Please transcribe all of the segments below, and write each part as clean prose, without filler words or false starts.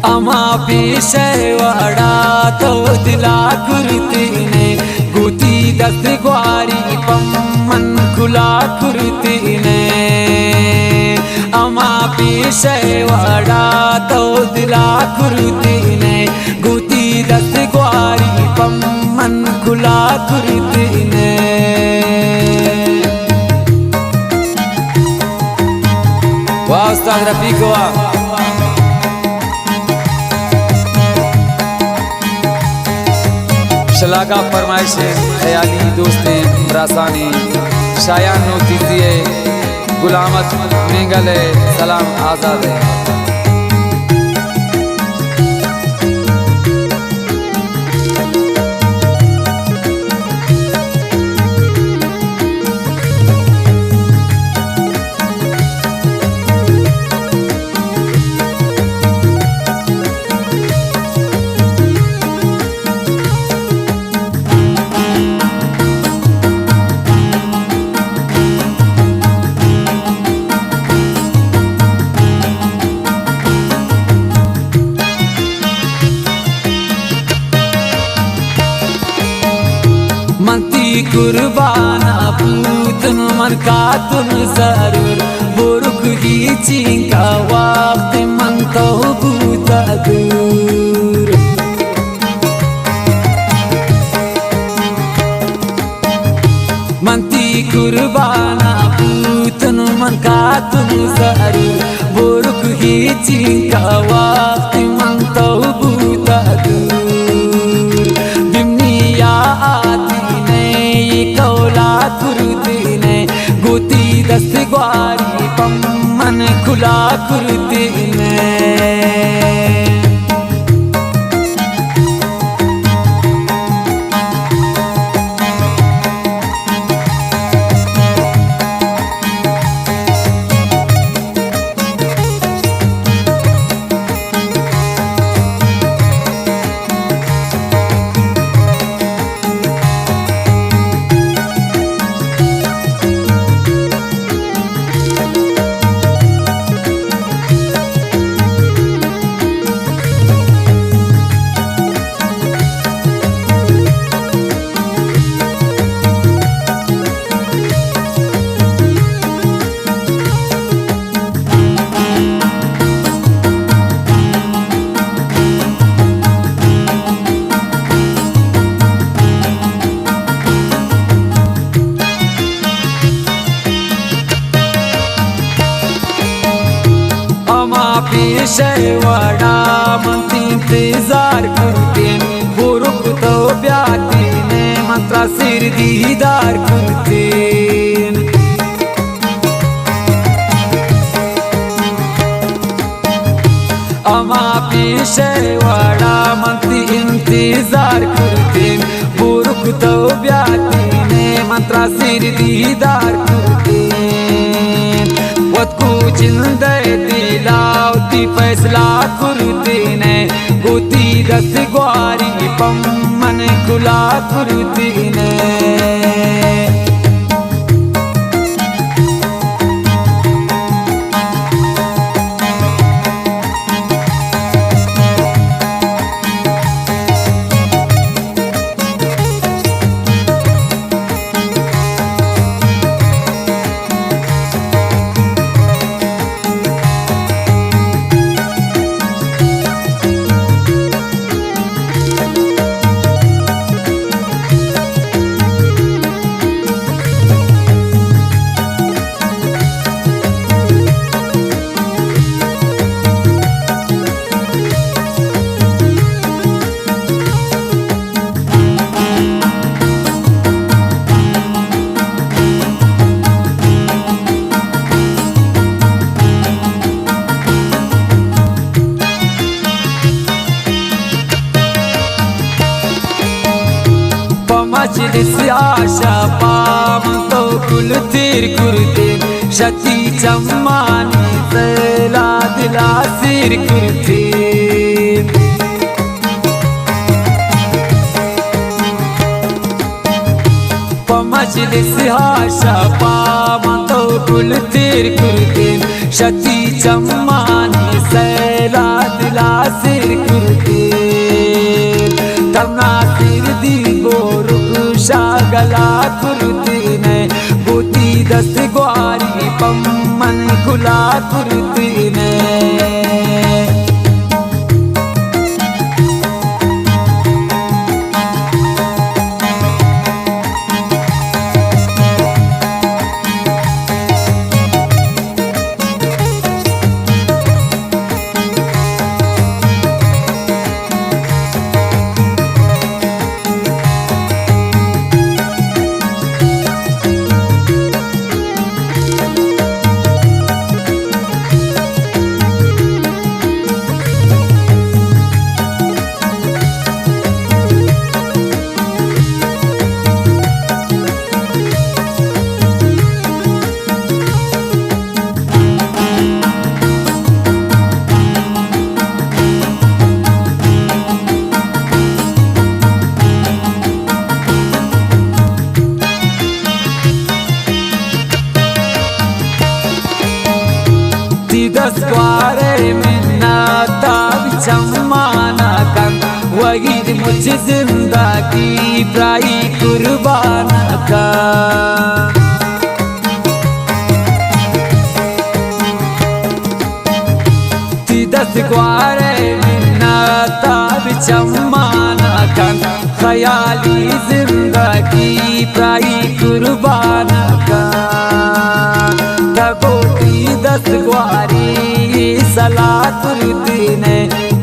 अमा पेशवाड़ा तो दिला कुर्तीने गुती दस्त ग्वारी पम्मन खुला कुर्तीने अमा पेशवाड़ा तो दिला कुर्तीने गुती दस्त ग्वारी पम्मन खुला कुर्तीने वाह उस्ताद रफीक वाह शलाका फरमाइश हयाली दोस्तें रासानी शायान नोतीसिए गुलामत मेंगल सलाम आज़ाद है। मंती कुर्बाना पूतन मन का तुम जरूर बुरुक ही चिंका वक्त मन तो बूता दूर मंती कुर्बाना पूतन मन का तुम जरूर बुरुक ही चिंका वक्त मन तो बूता दूर बिमनिया कुर्तीने गुती दस्त ग्वारी पम्मन खुला कुर्तीने पेशवाड़ा मंती इंतजार करते बुरुक तो ब्याती ने मंत्रा सिर दीदार करते अमा पेशवाड़ा मंती इंतजार करते बुरुक तो ब्याती ने मंत्रा सिर दीदार करते को जिंदे दिलावती फैसला कुर्तीने गुती दस्त ग्वारी पम्मन खुला कुर्तीने मजलिस आशा पाम तो कुल तीर कुर्ते शती चम्मानी तला दिला सिर कुर्ते मजलिस आशा पाम तो कुल तीर कुर्ते शती चम्मानी सैला गला सिर कुर्ते तमना सिर दी बोरुषा गला कुर्ते ने बूती दस ग्वारी पम्मन गुला कुर्ते ने दस ग्वारे में नाता चम्माना कम वही मुझे जिंदगी प्राई कुर्बान का दस ग्वारे में नाता चम्माना कम ख्याली जिंदगी प्राई कुर्बान का दस ग्वारी सला तुरती ने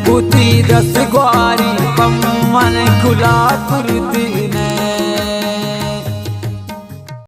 बूती दस ग्वारी पम्मन खुला तुरती ने